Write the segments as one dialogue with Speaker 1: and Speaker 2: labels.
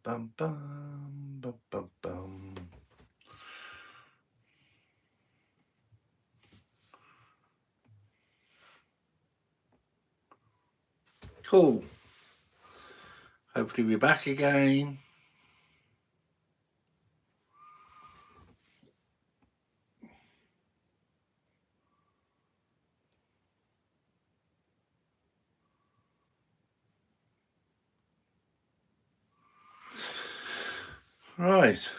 Speaker 1: bum, bum, bum, bum, bum. Cool. Hopefully we're back again. Right.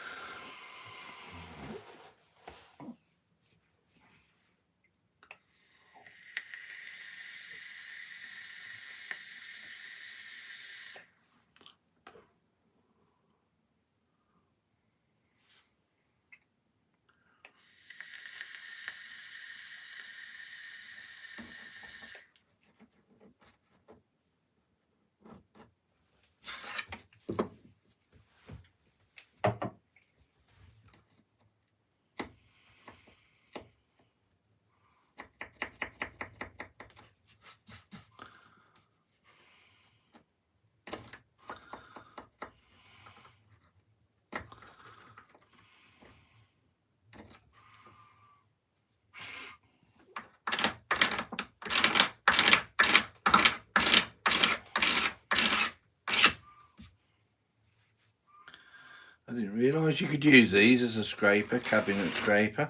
Speaker 1: I didn't realise you could use these as a scraper, cabinet scraper.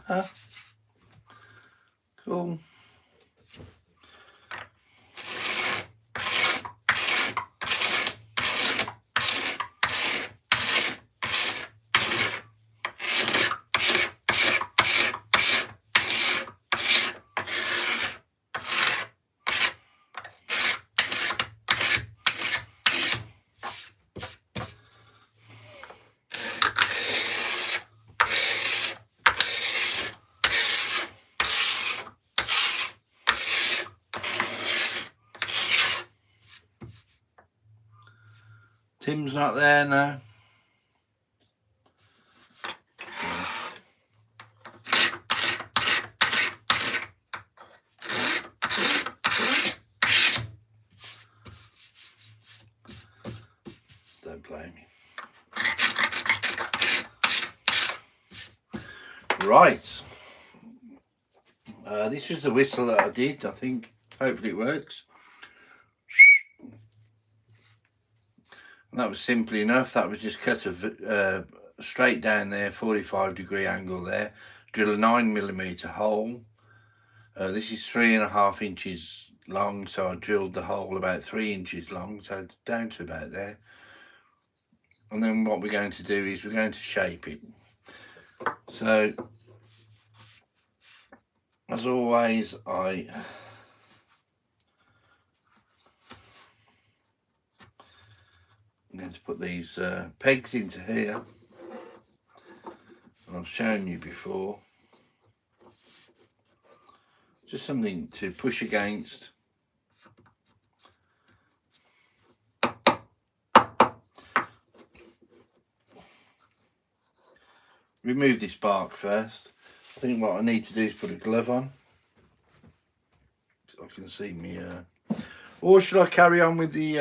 Speaker 1: Huh? Cool. Tim's not there now. Don't blame me. Right. This was the whistle that I did. I think hopefully it works. And that was simply enough. That was just cut a straight down there, 45-degree angle there. Drill a 9mm hole. This is 3.5 inches long, so I drilled the hole about 3 inches long, so down to about there. And then what we're going to do is we're going to shape it. So, as always, I'm going to put these pegs into here. And I've shown you before. Just something to push against. Remove this bark first. I think what I need to do is put a glove on, so I can see me. Or should I carry on with the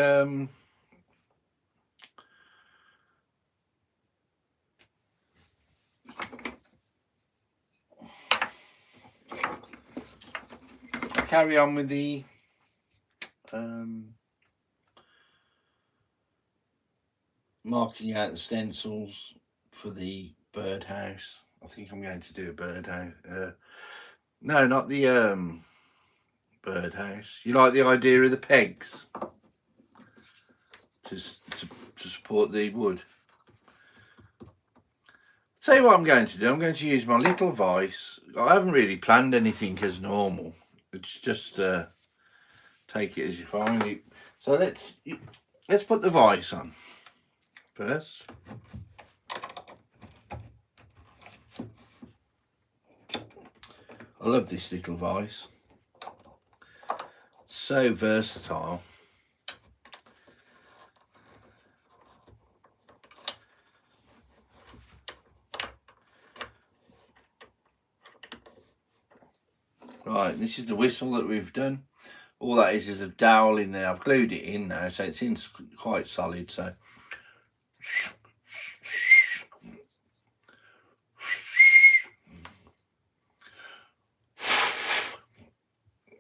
Speaker 1: marking out the stencils for the birdhouse. I think I'm going to do a birdhouse. No, not the birdhouse. You like the idea of the pegs to support the wood? Tell you what I'm going to do. I'm going to use my little vise. I haven't really planned anything as normal. It's just take it as you find it. So let's put the vise on first. I love this little vise. so versatile. Right, this is the whistle that we've done. All that is a dowel in there. I've glued it in now, so it's in quite solid. So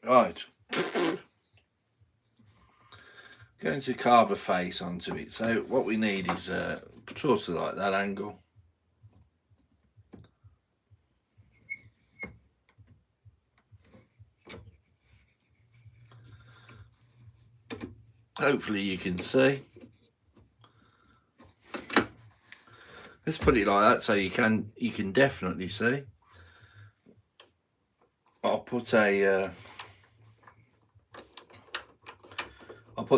Speaker 1: right, going to carve a face onto it. So what we need is sort of like that angle. Hopefully you can see. Let's put it like that so you can definitely see. I'll put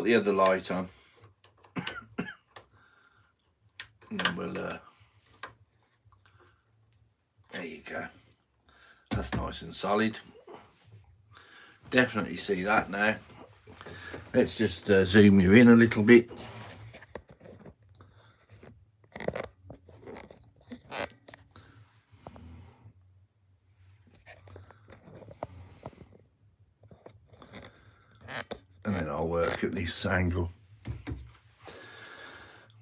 Speaker 1: the other light on. And then we'll there you go. That's nice and solid. Definitely see that now. Let's just zoom you in a little bit. And then I'll work at this angle. I'm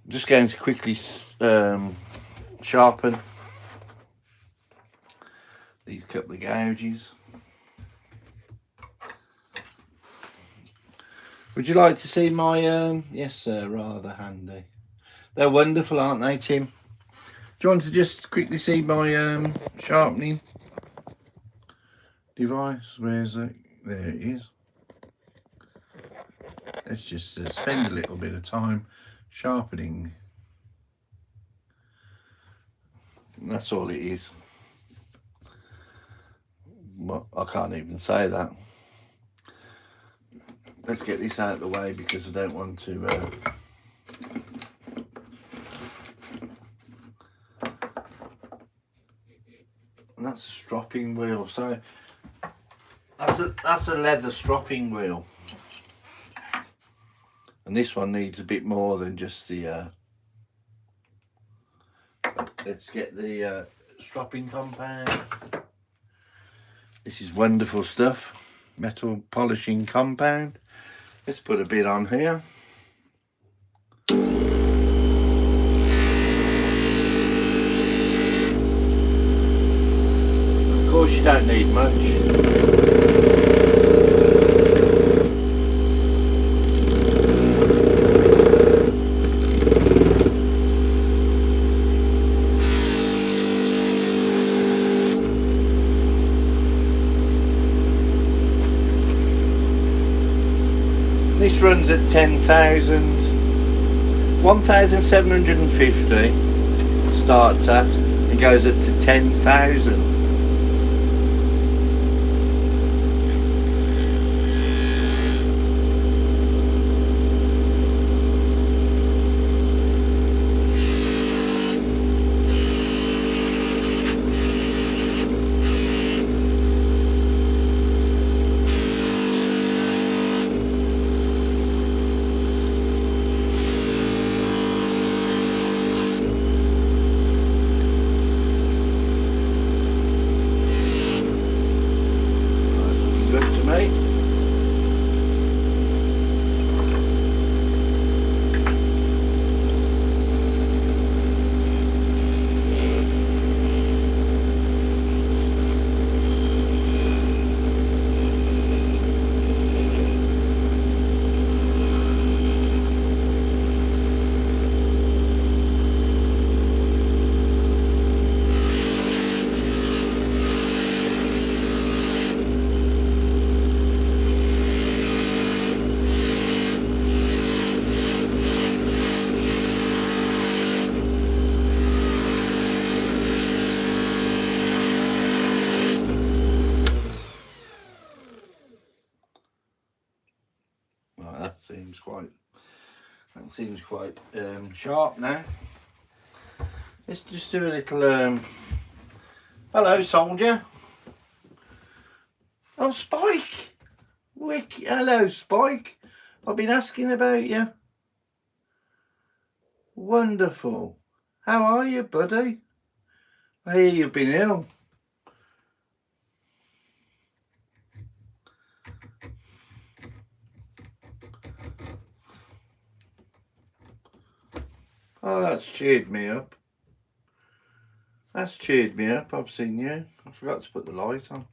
Speaker 1: just going to quickly sharpen these couple of gouges. Would you like to see my, yes sir, rather handy. They're wonderful, aren't they, Tim? Do you want to just quickly see my sharpening device? Where is it? There it is. Let's just spend a little bit of time sharpening. And that's all it is. Well, I can't even say that. Let's get this out of the way because I don't want to and that's a stropping wheel. So that's a leather stropping wheel. And this one needs a bit more than just the let's get the stropping compound. This is wonderful stuff. Metal polishing compound. Let's put a bit on here. Of course you don't need much. This runs at 10,000, 1,750 starts at, and goes up to 10,000. Seems quite sharp now. Let's just do a little hello soldier. Oh, Spike, Hello, Spike. I've been asking about you. Wonderful. How are you, buddy? I hear you've been ill. Oh, that's cheered me up. That's cheered me up. I've seen you. I forgot to put the light on.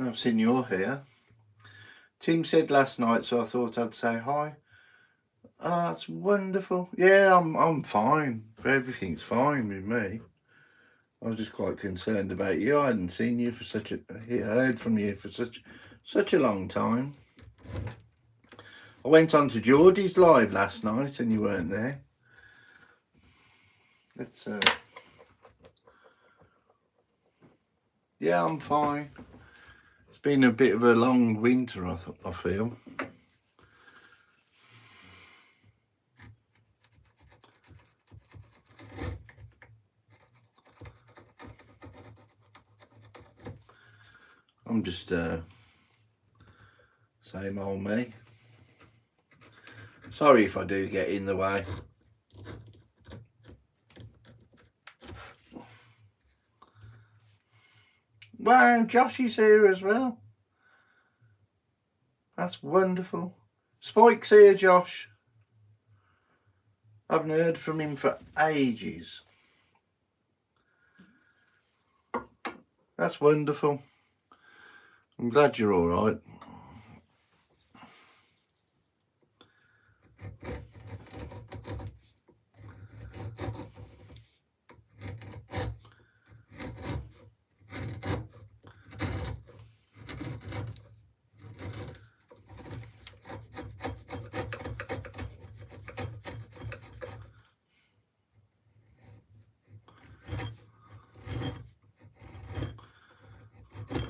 Speaker 1: I've seen you're here. Tim said last night, so I thought I'd say hi. Oh, that's wonderful. Yeah, I'm fine. Everything's fine with me. I was just quite concerned about you. I hadn't seen you for heard from you for such a long time. I went on to Geordie's live last night and you weren't there. Let's yeah, I'm fine. It's been a bit of a long winter, I feel. I'm just same old me. Sorry if I do get in the way. Wow, Josh is here as well. That's wonderful. Spike's here, Josh. I haven't heard from him for ages. That's wonderful. I'm glad you're all right.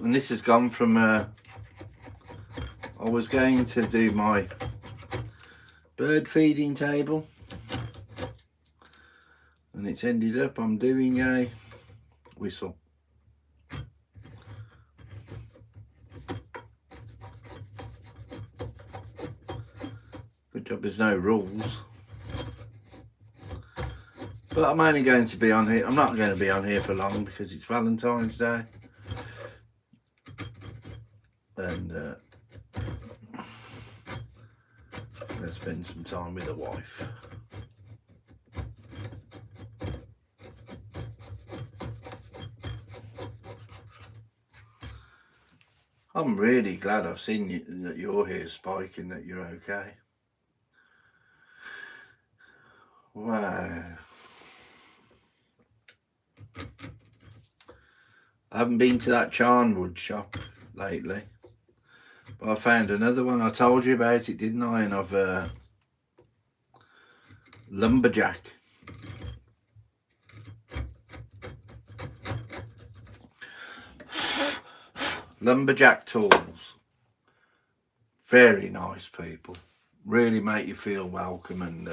Speaker 1: And this has gone from I was going to do my bird feeding table and it's ended up I'm doing a whistle. Good job there's no rules. But I'm only going to be on here. I'm not going to be on here for long because it's Valentine's Day. And I'll spend some time with the wife. I'm really glad I've seen you, that you're here, Spike, and that you're okay. Wow. I haven't been to that Charnwood shop lately. But I found another one. I told you about it, didn't I? And I've lumberjack. Lumberjack tools. Very nice people. Really make you feel welcome and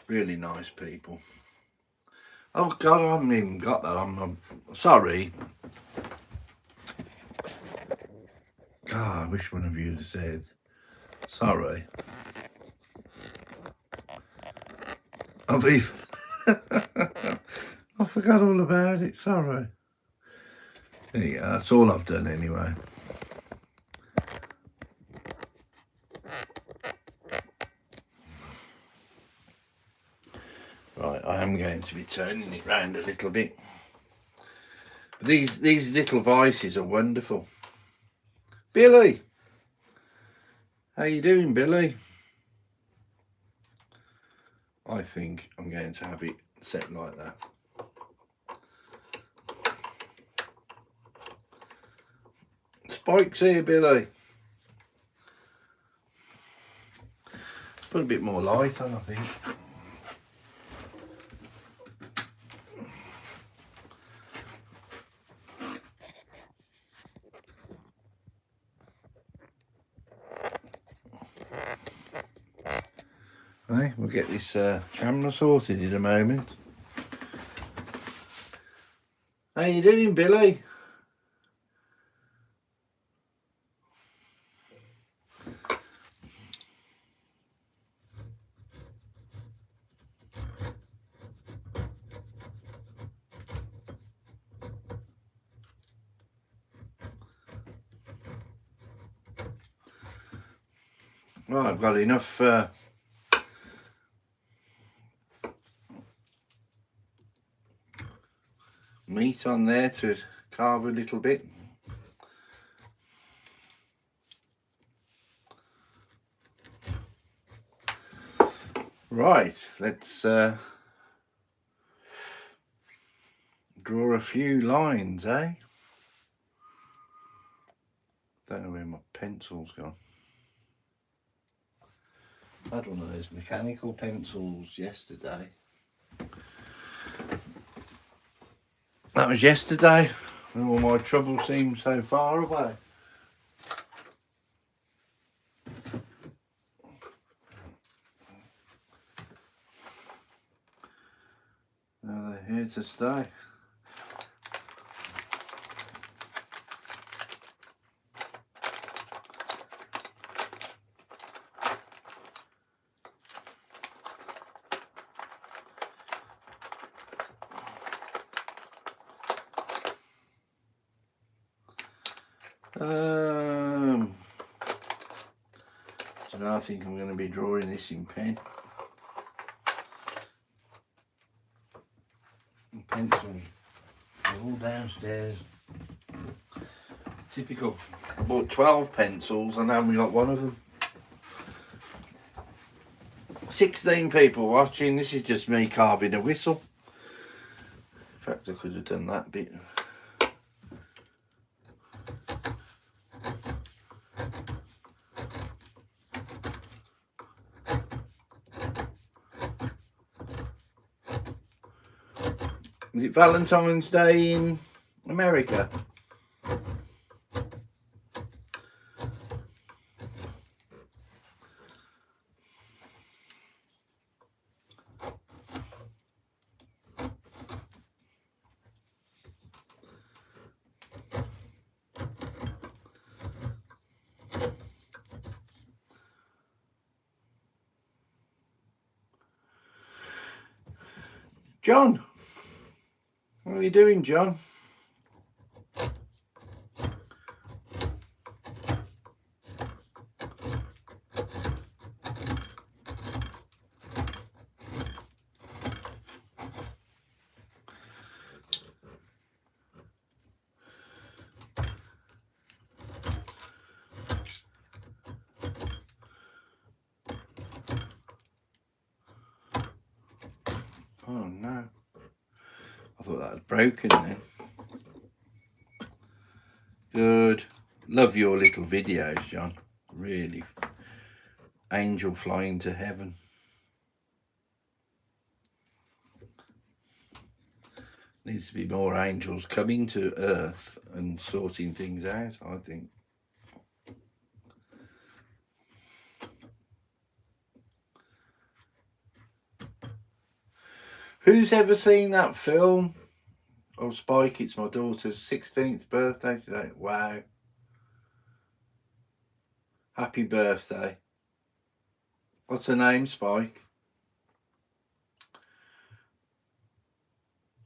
Speaker 1: really nice people. Oh God, I haven't even got that. I'm sorry. God, I wish one of you had said sorry. I've even I forgot all about it. Sorry. There you go. That's all I've done anyway. Right, I am going to be turning it round a little bit. But these little vices are wonderful. Billy, how you doing, Billy? I think I'm going to have it set like that. Spike's here, Billy. Put a bit more light on, I think. Right, we'll get this camera sorted in a moment. How you doing, Billy? Well, I've got enough meat on there to carve a little bit. Right, let's draw a few lines, eh? Don't know where my pencil's gone. I had one of those mechanical pencils yesterday. That was yesterday, and all my trouble seemed so far away. Now they're here to stay. So now I think I'm going to be drawing this in pen. And pencils are all downstairs. Typical. I bought 12 pencils and I only got one of them. 16 people watching. This is just me carving a whistle. In fact, I could have done that bit. Is it Valentine's Day in America? John, what are you doing, John? Oh no, I thought that was broken then. Good. Love your little videos, John. Really. Angel flying to heaven. Needs to be more angels coming to earth and sorting things out, I think. Who's ever seen that film? Oh, Spike, it's my daughter's 16th birthday today. Wow. Happy birthday. What's her name, Spike?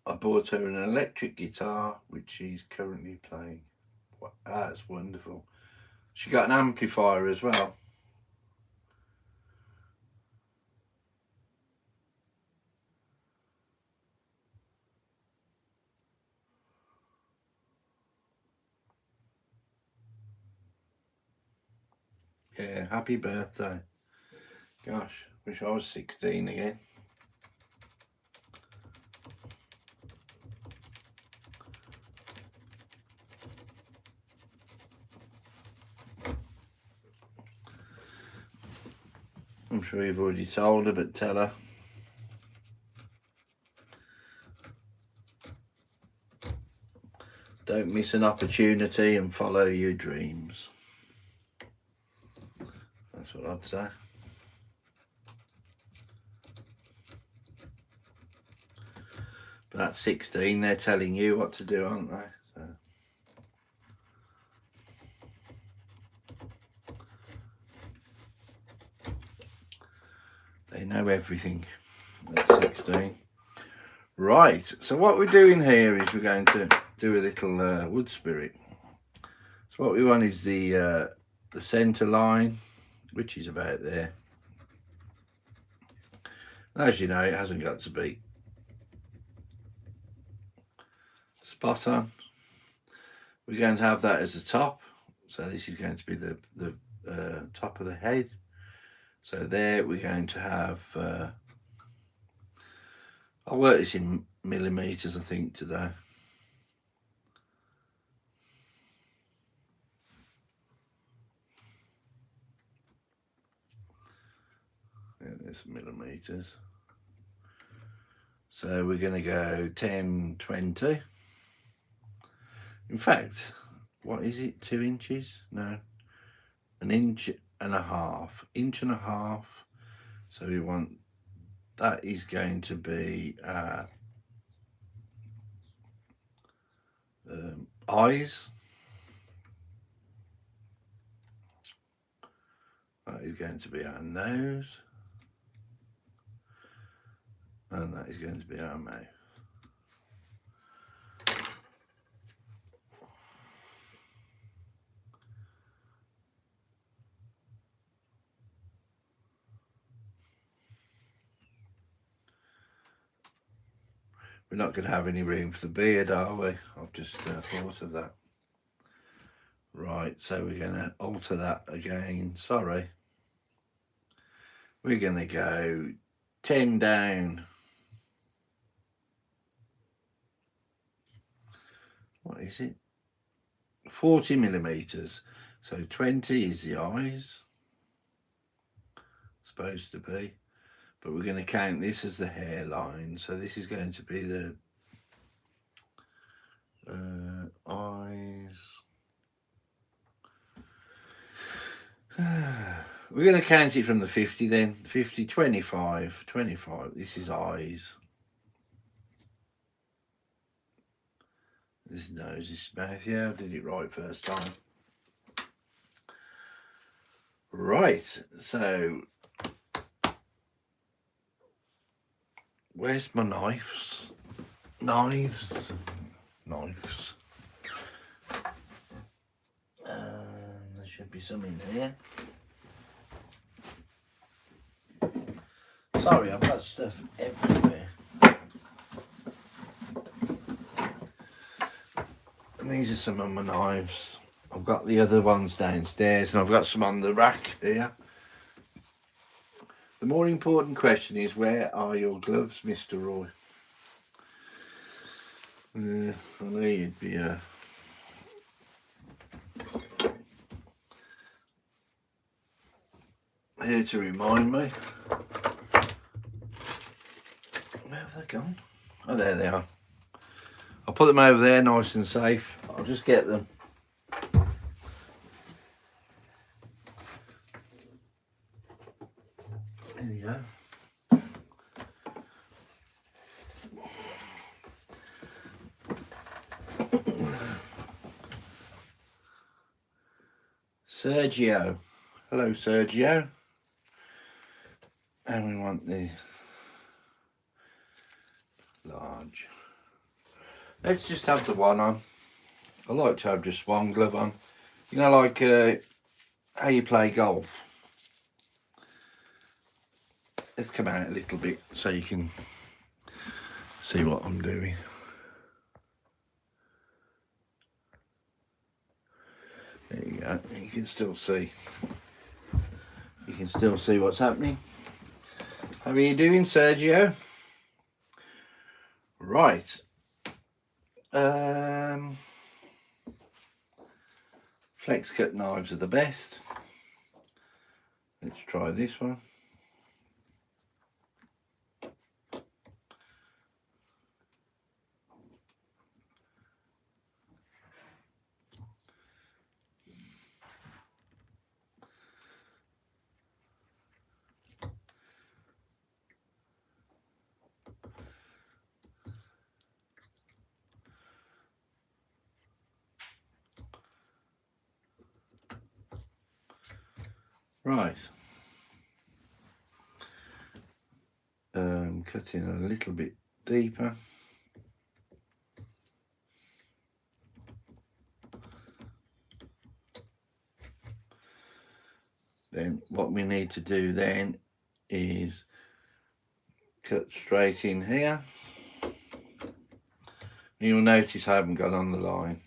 Speaker 1: I bought her an electric guitar, which she's currently playing. Wow, that's wonderful. She got an amplifier as well. Yeah, happy birthday. Gosh, wish I was 16 again. I'm sure you've already told her, but tell her. Don't miss an opportunity and follow your dreams. That's what I'd say. But at 16, they're telling you what to do, aren't they? So. They know everything at 16. Right, so what we're doing here is we're going to do a little wood spirit. So what we want is the centre line, which is about there. And as you know, it hasn't got to be spot on. We're going to have that as the top, so this is going to be the top of the head. So there we're going to have, I'll work this in millimeters I think today. Yeah, there's millimeters. So we're going to go 10, 20. In fact, what is it, 2 inches? No, 1.5 inches. 1.5 inches. So we want, that is going to be eyes. That is going to be our nose. And that is going to be our mouth. We're not going to have any room for the beard, are we? I've just thought of that. Right, so we're going to alter that again. Sorry. We're going to go 10 down. What is it? 40 millimeters. So 20 is the eyes. Supposed to be. But we're going to count this as the hairline. So this is going to be the eyes. We're going to count it from the 50 then. 50, 25, 25. This is eyes. This nose, this mouth. Yeah, I did it right first time. Right, so where's my knives? Knives. There should be some in here. Sorry, I've got stuff everywhere. And these are some of my knives. I've got the other ones downstairs and I've got some on the rack here. The more important question is, where are your gloves, Mr. Roy? I know you'd be here to remind me. Where have they gone? Oh, there they are. I'll put them over there nice and safe. I'll just get them. There you go. Sergio. Hello, Sergio. And we want the large. Let's just have the one on. I like to have just one glove on. You know, like how you play golf. Let's come out a little bit so you can see what I'm doing. There you go. You can still see. You can still see what's happening. How are you doing, Sergio? Right. Flex cut knives are the best. Let's try this one. Right. Cutting a little bit deeper. Then what we need to do then is cut straight in here. You'll notice I haven't gone on the line.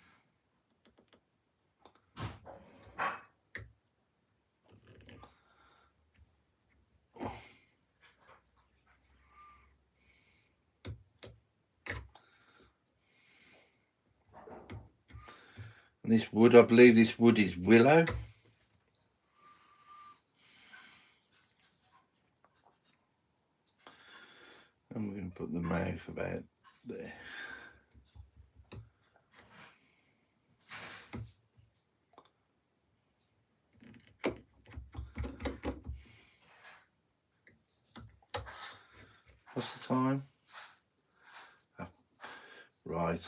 Speaker 1: And this wood, I believe this wood is willow. And we're going to put the mouth about there. What's the time? Oh, right.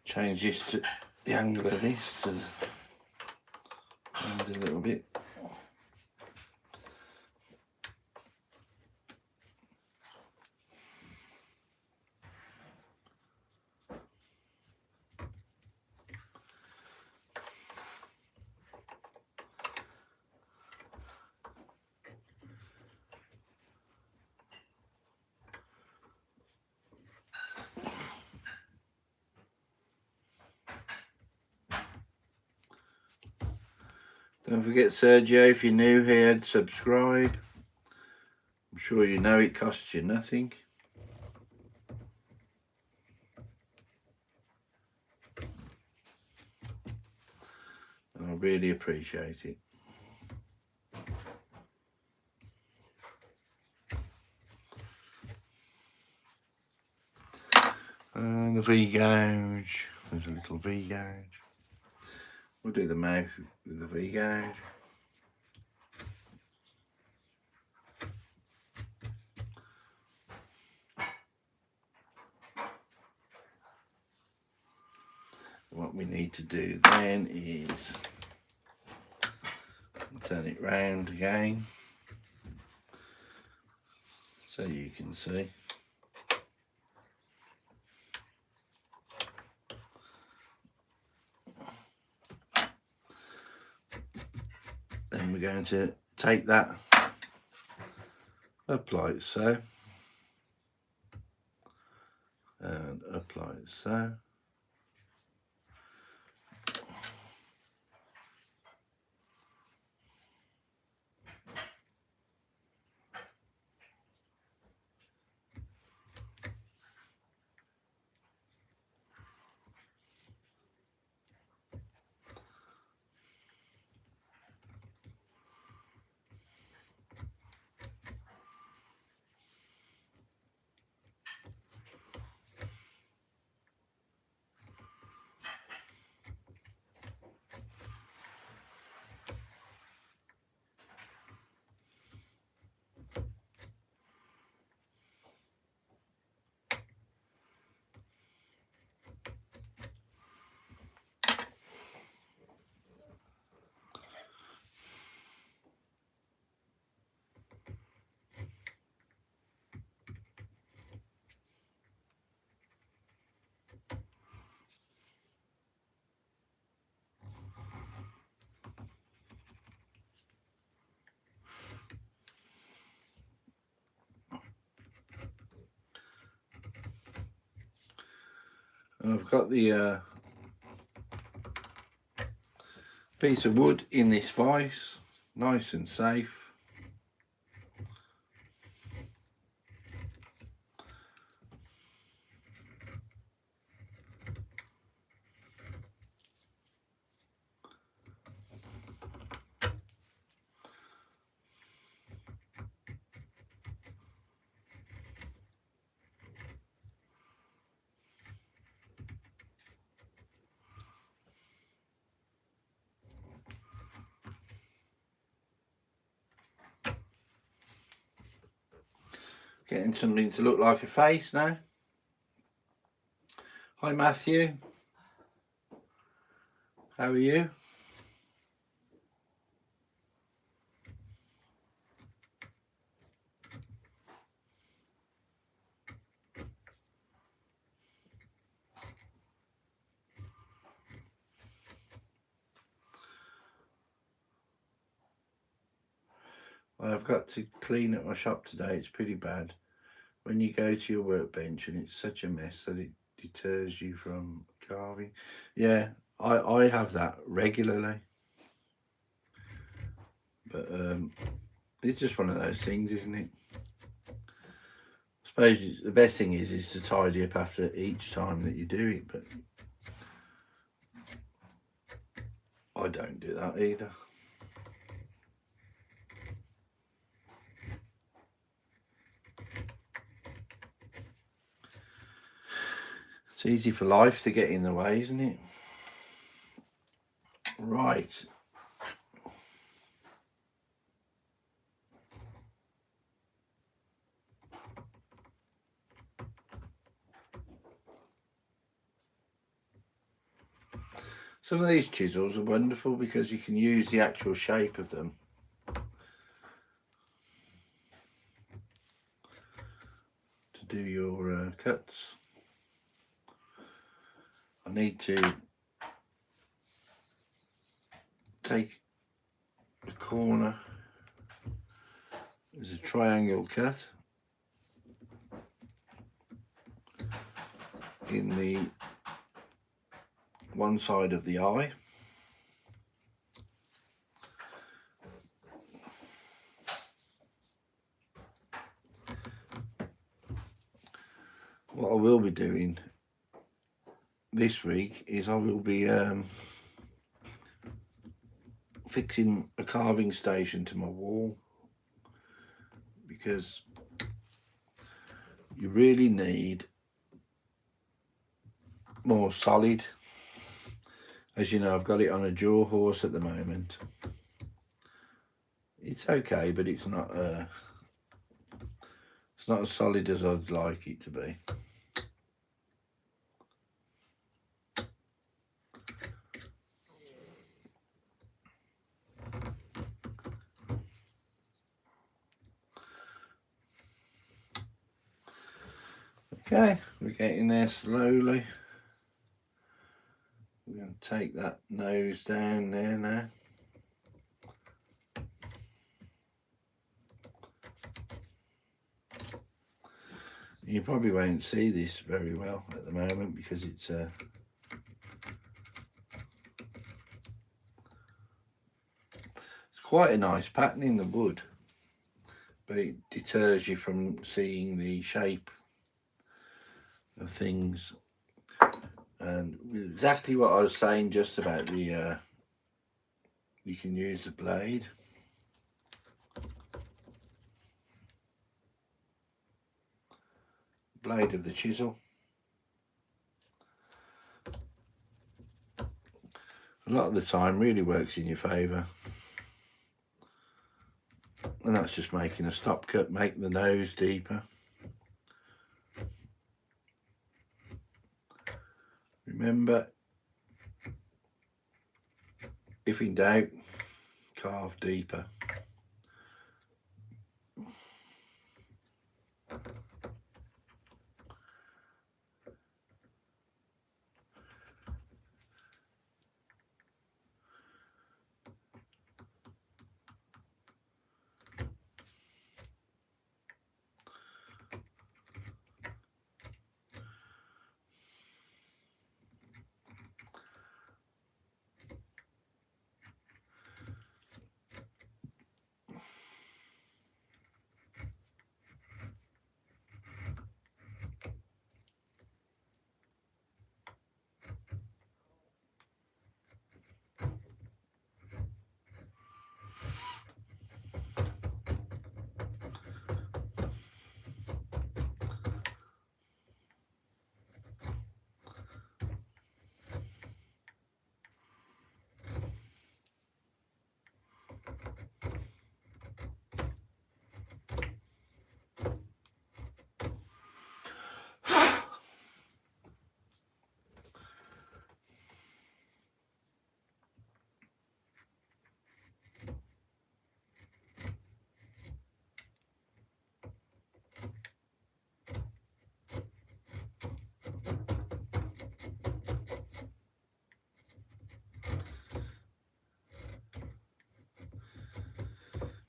Speaker 1: Change this to the angle of this to the end a little bit. Don't forget, Sergio, if you're new here, subscribe. I'm sure you know it costs you nothing. And I really appreciate it. And the V-gouge. There's a little V-gouge. We'll do the mouth with the V-gouge. What we need to do then is turn it round again so you can see. Then we're going to take that up like so and up like so. And I've got the piece of wood in this vise, nice and safe. Getting something to look like a face now. Hi Matthew, how are you? I've got to clean up my shop today. It's pretty bad. When you go to your workbench and it's such a mess that it deters you from carving. Yeah, I have that regularly. But it's just one of those things, isn't it? I suppose the best thing is to tidy up after each time that you do it, but I don't do that either. It's easy for life to get in the way, isn't it? Right. Some of these chisels are wonderful because you can use the actual shape of them to do your cuts. I need to take a corner as a triangle cut in the one side of the eye. What I will be doing this week is I will be fixing a carving station to my wall, because you really need more solid. As you know, I've got it on a jaw horse at the moment. It's okay, but it's not as solid as I'd like it to be. Okay, we're getting there slowly. We're going to take that nose down there now. You probably won't see this very well at the moment because it's quite a nice pattern in the wood, but it deters you from seeing the shape of things. And exactly what I was saying just about the you can use the blade. Blade of the chisel. A lot of the time really works in your favour. And that's just making a stop cut, make the nose deeper. Remember, if in doubt, carve deeper.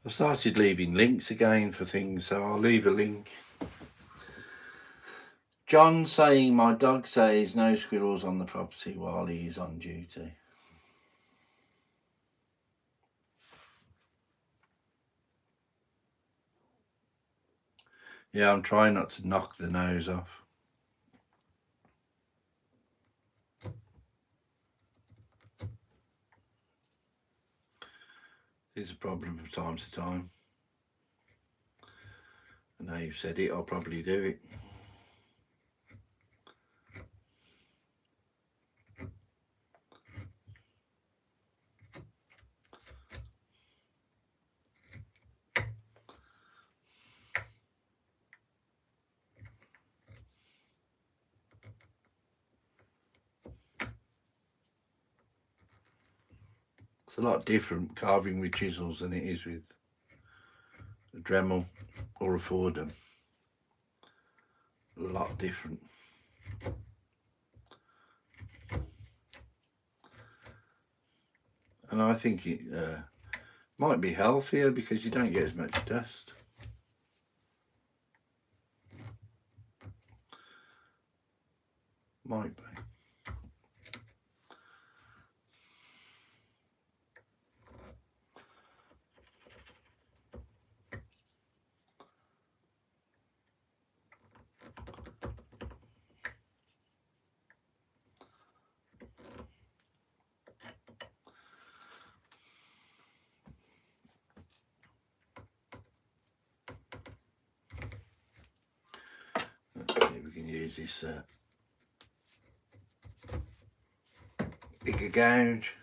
Speaker 1: I've started leaving links again for things, so I'll leave a link. John saying my dog says no squirrels on the property while he is on duty. Yeah, I'm trying not to knock the nose off. It's a problem from time to time. And now you've said it, I'll probably do it. It's a lot different carving with chisels than it is with a Dremel or a Fordham. A lot different. And I think it might be healthier because you don't get as much dust. Might be. Let's see if we can use this bigger gouge.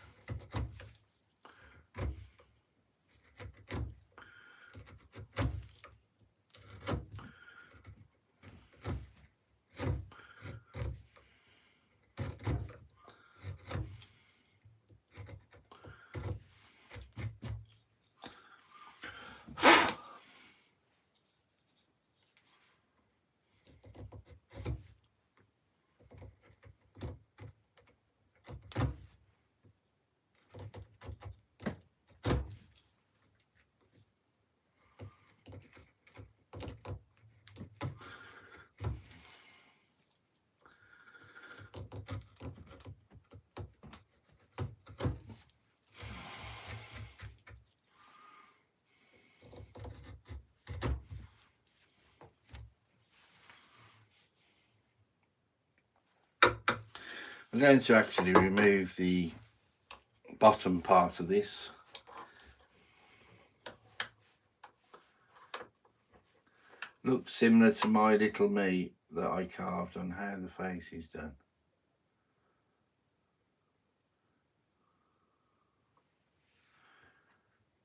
Speaker 1: I'm going to actually remove the bottom part of this. Looks similar to my little me that I carved on how the face is done.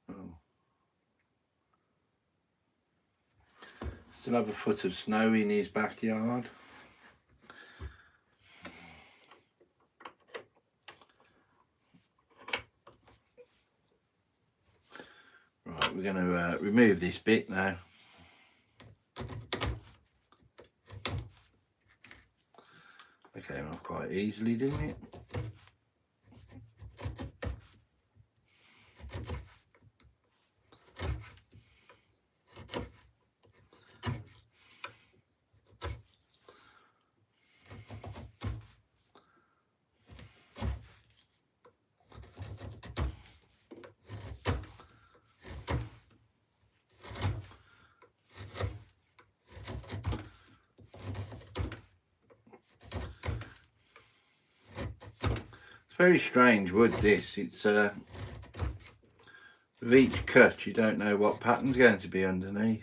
Speaker 1: Oh. Still have a foot of snow in his backyard. Right, we're going to remove this bit now. That came off quite easily, didn't it? Very strange wood this. It's with each cut you don't know what pattern's going to be underneath.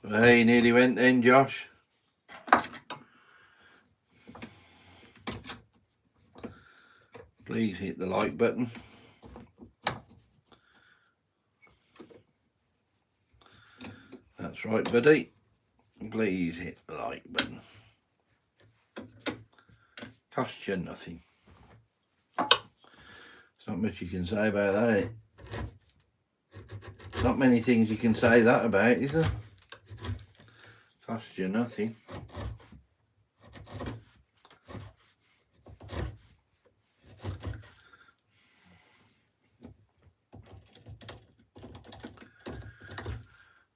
Speaker 1: Hey, nearly went then, Josh. Please hit the like button. That's right, buddy. Please hit the like button. Costs you nothing. There's not much you can say about that. Not many things you can say that about, is there? Costs you nothing.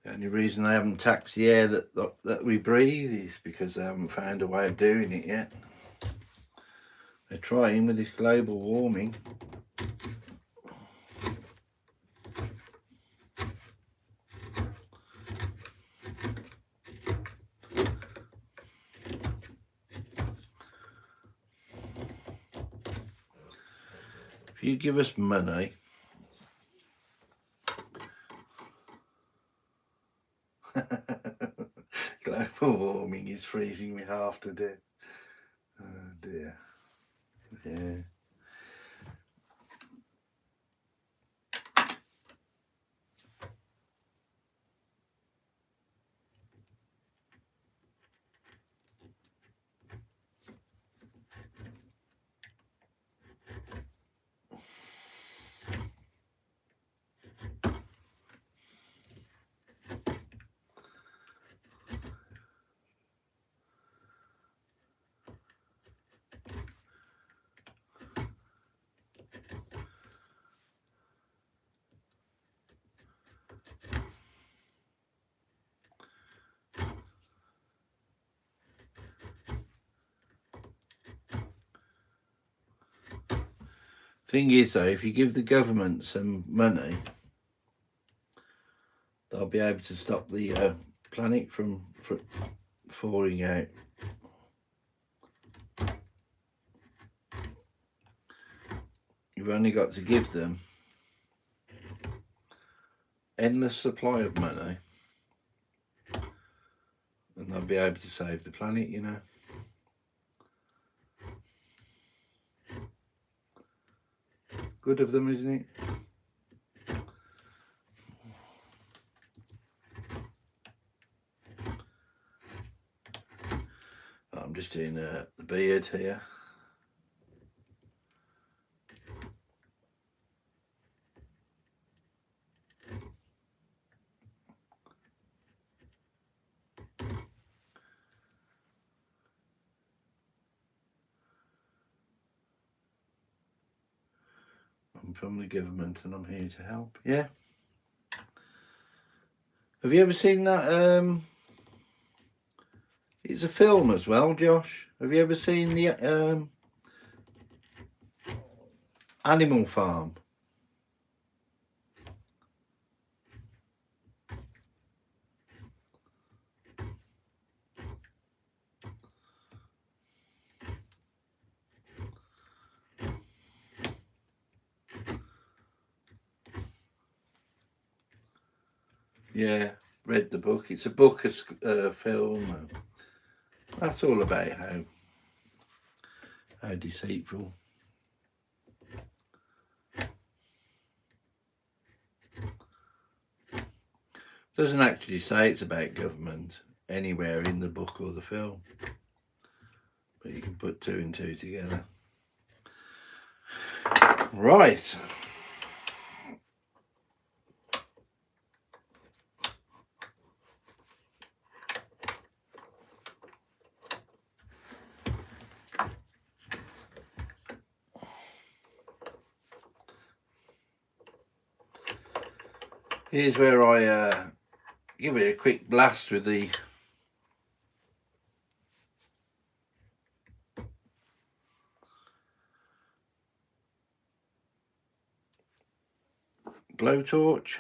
Speaker 1: The only reason they haven't taxed the air that we breathe is because they haven't found a way of doing it yet. They're trying with this global warming. If you give us money, global warming is freezing me half to death. Oh dear. Yeah. Thing is though, if you give the government some money, they'll be able to stop the planet from falling out. You've only got to give them endless supply of money and they'll be able to save the planet, you know. Good of them, isn't it? I'm just doing the beard here. I'm from the government and I'm here to help. Yeah. Have you ever seen that? It's a film as well, Josh. Have you ever seen the Animal Farm? Yeah, read the book. It's a book, a film. That's all about how deceitful. Doesn't actually say it's about government anywhere in the book or the film, but you can put two and two together. Right. Here's where I give it a quick blast with the blowtorch.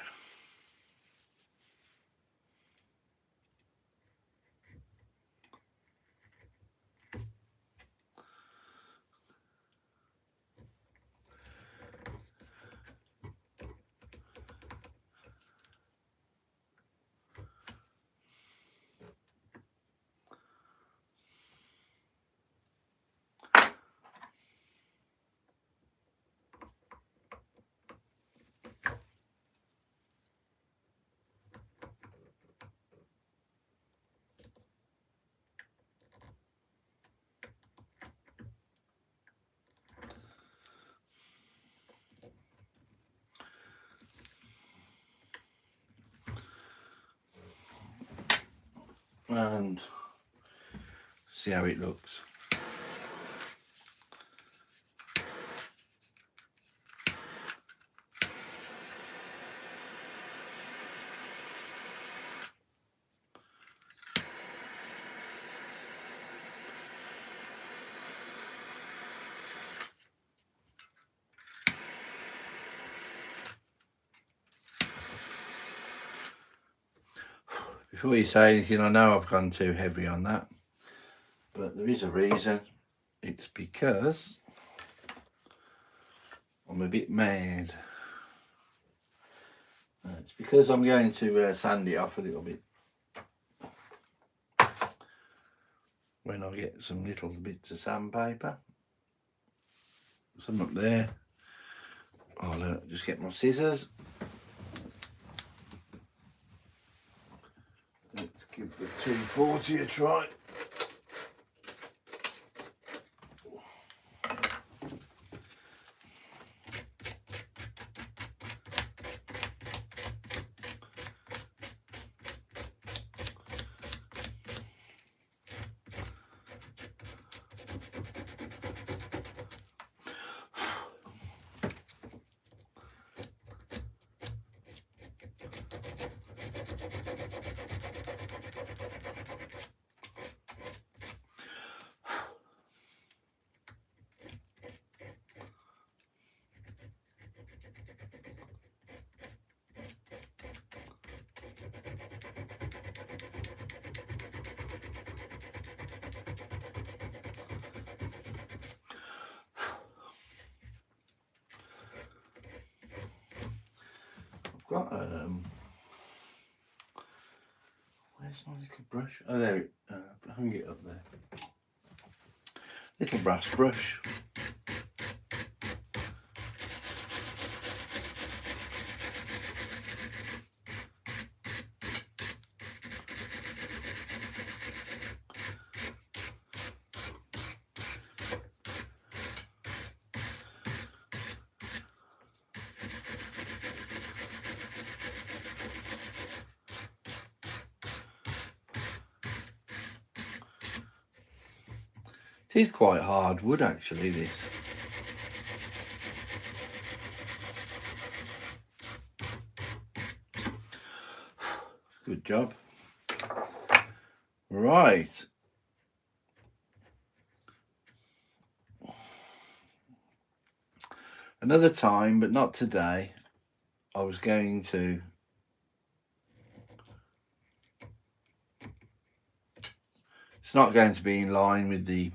Speaker 1: and see how it looks. Before you say anything, I know I've gone too heavy on that, but there is a reason. It's because I'm a bit mad. It's because I'm going to sand it off a little bit. When I get some little bits of sandpaper, some up there, I'll just get my scissors. Let's give the 240 a try. Got where's my little brush? Oh, there it hung it up there. Little brass brush. It is quite hard wood actually, this. Good job. Right. Another time, but not today, I was going to it's not going to be in line with the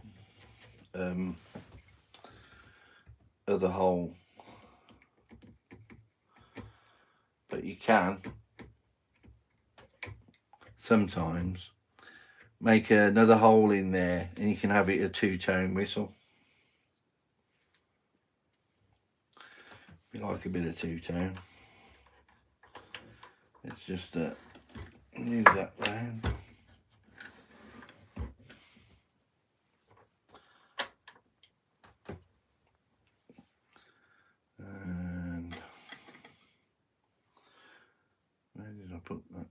Speaker 1: other hole, but you can sometimes make another hole in there and you can have it a two-tone whistle. You like a bit of two-tone. Let's just move that round. And where did I put that?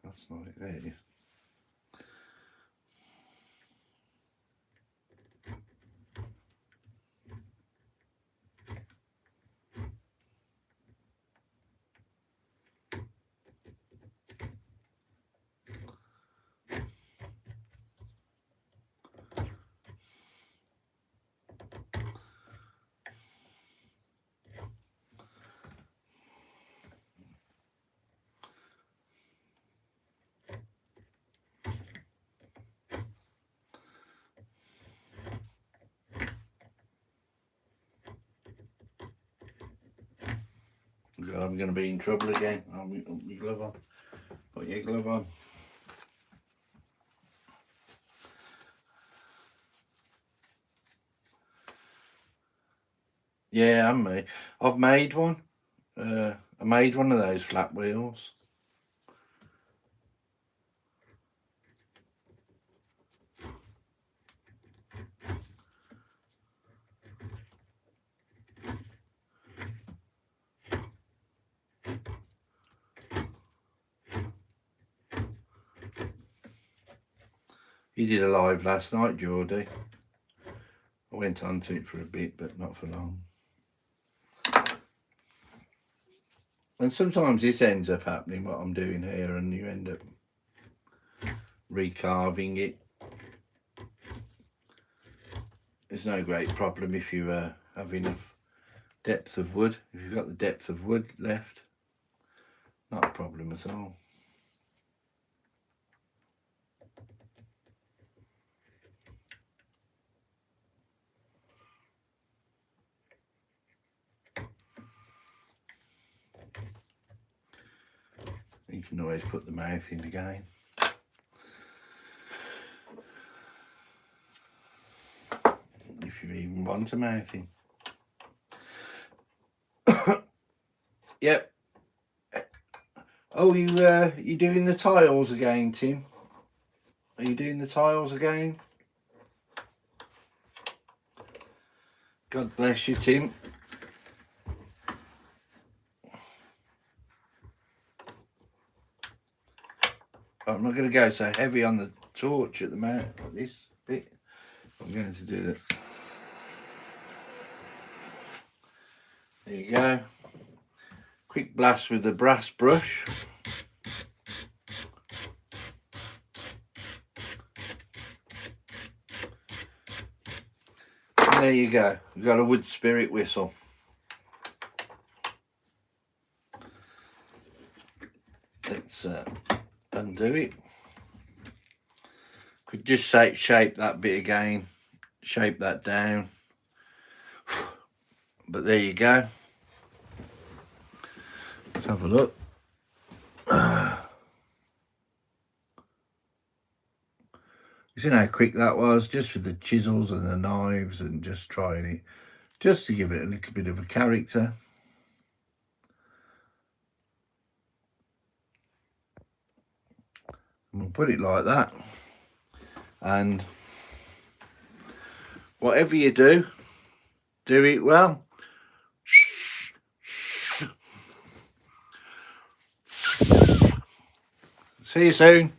Speaker 1: That's not it. There it is. God, I'm going to be in trouble again. I'll put your glove on. Put your glove on. Yeah, I've made one. I made one of those flat wheels. He did a live last night, Geordie. I went on to it for a bit, but not for long. And sometimes this ends up happening, what I'm doing here, and you end up recarving it. There's no great problem if you have enough depth of wood. If you've got the depth of wood left, not a problem at all. You can always put the mouth in again. If you even want a mouth in. Yep. Oh, you doing the tiles again, Tim? Are you doing the tiles again? God bless you, Tim. I'm not going to go so heavy on the torch at the moment, this bit. I'm going to do that. There you go. Quick blast with the brass brush. And there you go. We've got a wood spirit whistle. Let's undo it. Could just shape that bit again, shape that down. But there you go. Let's have a look. You see how quick that was, just with the chisels and the knives and just trying it, just to give it a little bit of a character. And we'll put it like that. And whatever you do, do it well. See you soon.